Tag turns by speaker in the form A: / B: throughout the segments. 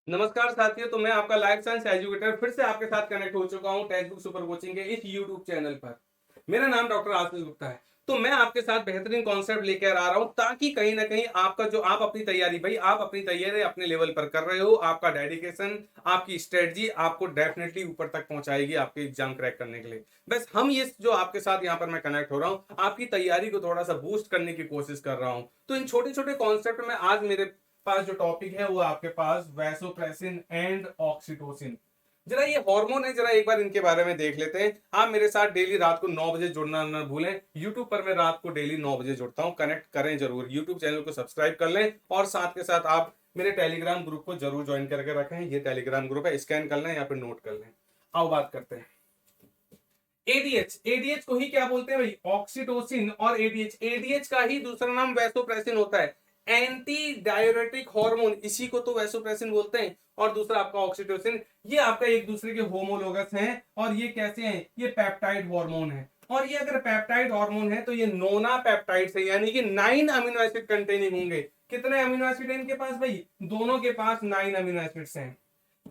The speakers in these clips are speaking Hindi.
A: नमस्कार साथियों, तो मैं आपका लाइफ साइंस एजुकेटर फिर से आपके साथ कनेक्ट हो चुका हूं टेक्स्ट बुक सुपर कोचिंग के इस यूट्यूब चैनल पर। मेरा नाम डॉक्टर आशीष गुप्ता है। तो मैं आपके साथ बेहतरीन कॉन्सेप्ट लेकर आ रहा हूं ताकि कहीं ना कहीं आपका जो आप अपनी तैयारी भाई आप अपनी तैयारी अपने लेवल पर कर रहे हो, आपका डेडिकेशन, आपकी स्ट्रेटजी आपको डेफिनेटली ऊपर तक पहुंचाएगी आपके एग्जाम क्रैक करने के लिए। बस हम ये जो आपके साथ यहाँ पर मैं कनेक्ट हो रहा हूँ, आपकी तैयारी को थोड़ा सा बूस्ट करने की कोशिश कर रहा हूँ। तो इन छोटे छोटे कॉन्सेप्ट में आज मेरे पास जो टॉपिक है वो आपके पास वैसोप्रेसिन एंड ऑक्सीटोसिन। जरा ये हार्मोन है, जरा एक बार इनके बारे में देख लेते हैं। आप मेरे साथ डेली रात को 9 बजे जुड़ना ना भूलें। यूट्यूब पर मैं रात को डेली 9 बजे जुड़ता हूं, कनेक्ट करें जरूर। यूट्यूब चैनल को सब्सक्राइब कर लें और साथ के साथ आप मेरे टेलीग्राम ग्रुप को जरूर ज्वाइन करके रखें। ये टेलीग्राम ग्रुप है, स्कैन कर लें या फिर नोट कर लें। आओ बात करते हैं। एडीएच, एडीएच को ही क्या बोलते हैं भाई? ऑक्सीटोसिन। और एडीएच, एडीएच का ही दूसरा नाम वैसोप्रेसिन होता है, एंटी डाययूरेटिक हार्मोन। इसी को तो वैसोप्रेसिन बोलते हैं। और दूसरा आपका ऑक्सीटोसिन। ये आपका एक दूसरे के होमोलोगस हैं। और ये कैसे हैं? ये पेप्टाइड हार्मोन है। और ये अगर पेप्टाइड हार्मोन है तो ये नोना पेप्टाइड है, यानी कि 9 अमीनो एसिड कंटेनिंग होंगे। कितने अमीनो एसिड है इनके पास भाई? दोनों के पास 9 अमीनो एसिड्स हैं।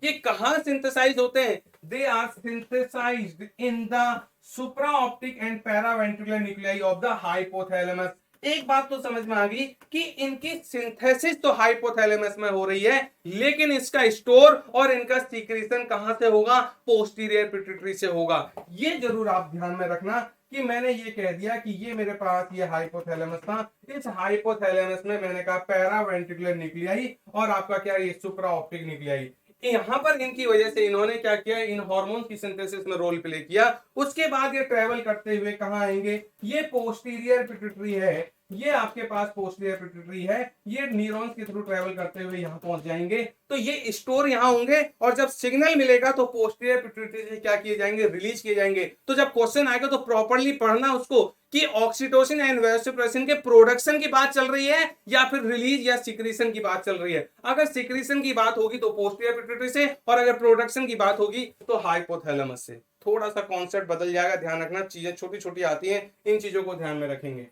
A: ये कहां सिंथेसाइज होते हैं? They are synthesised in the supra optic and paraventricular nuclei of the hypothalamus. एक बात तो समझ में आ गई कि इनकी सिंथेसिस तो हाइपोथैलेमस में हो रही है, लेकिन इसका स्टोर और इनका सीक्रेशन कहां से होगा? पोस्टीरियर पिट्यूटरी से होगा। ये जरूर आप ध्यान में रखना कि मैंने ये कह दिया कि ये मेरे पास ये हाइपोथैलेमस था। इस हाइपोथैलेमस में मैंने कहा पैरावेंट्रिकुलर न्यूक्लियाई और आपका क्या? ये सुप्रा ऑप्टिक न्यूक्लियाई। यहां पर इनकी वजह से इन्होंने क्या किया? इन हार्मोन की सिंथेसिस में रोल प्ले किया। उसके बाद ये ट्रेवल करते हुए कहां आएंगे? ये पोस्टीरियर पिट्यूटरी है, ये आपके पास पोस्टीरियर पिट्यूटरी है। ये न्यूरॉन्स के थ्रू ट्रेवल करते हुए यहां पहुंच जाएंगे। तो ये स्टोर यहां होंगे और जब सिग्नल मिलेगा तो पोस्टीरियर पिट्यूटरी से क्या किए जाएंगे? रिलीज किए जाएंगे। तो जब क्वेश्चन आएगा तो प्रॉपर्ली पढ़ना उसको कि ऑक्सीटोसिन एंड वैसोप्रेसिन के प्रोडक्शन की बात चल रही है या फिर रिलीज या सिक्रीशन की बात चल रही है। अगर सिक्रीशन की बात होगी तो पोस्टीरियर पिट्यूटरी से, और अगर प्रोडक्शन की बात होगी तो हाइपोथैलेमस से। थोड़ा सा कॉन्सेप्ट बदल जाएगा, ध्यान रखना। चीजें छोटी छोटी आती हैं, इन चीजों को ध्यान में रखेंगे।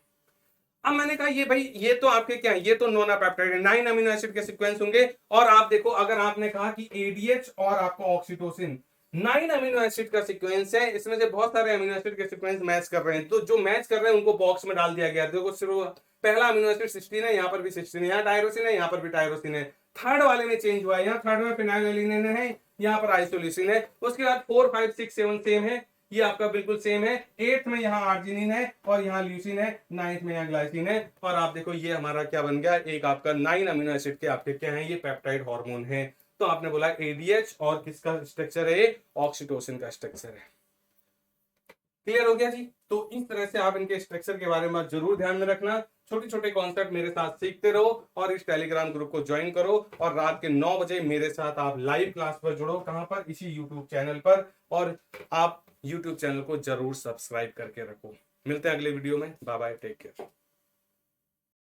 A: अब मैंने कहा ये भाई ये तो आपके क्या है? ये तो नोना पेप्टाइड है, 9 अमीनो एसिड के सीक्वेंस होंगे। और आप देखो, अगर आपने कहा कि एडीएच और आपका ऑक्सीटोसिन 9 अमीनो एसिड का सीक्वेंस है, इसमें से बहुत सारे अमीनो एसिड के सीक्वेंस मैच कर रहे हैं। तो जो मैच कर रहे हैं उनको बॉक्स में डाल दिया गया। देखो सिर्फ पहला अमीनो एसिड 16 है, यहाँ पर भी 16 है, यहाँ टायरोसिन है, यहाँ पर भी टायरोसिन है। थर्ड वाले में चेंज हुआ है, यहाँ थर्ड में फिनाइलएलिन है, यहाँ पर आइसोल्यूसिन है। उसके बाद 4 5 6 7 सेम है, ये आपका बिल्कुल सेम है। 8th में यहाँ आर्जिनिन है और यहाँ ल्यूसिन है। 9th में यहाँ ग्लाइसिन है। और आप देखो ये हमारा क्या बन गया? एक आपका 9 अमीनो एसिड के आपके क्या है? ये पेप्टाइड हार्मोन है। तो आपने बोला एडीएच और किसका स्ट्रक्चर है? ऑक्सीटोसिन का स्ट्रक्चर है। क्लियर हो गया जी? तो इस तरह से आप इनके स्ट्रक्चर के बारे में जरूर ध्यान में रखना। छोटे छोटे कॉन्सेप्ट मेरे साथ सीखते रहो और इस टेलीग्राम ग्रुप को ज्वाइन करो। और रात के 9 बजे मेरे साथ आप लाइव क्लास पर जुड़ो। कहां पर? इसी यूट्यूब चैनल पर। और आप यूट्यूब चैनल को जरूर सब्सक्राइब करके रखो। मिलते हैं अगले वीडियो में। Bye bye, take care.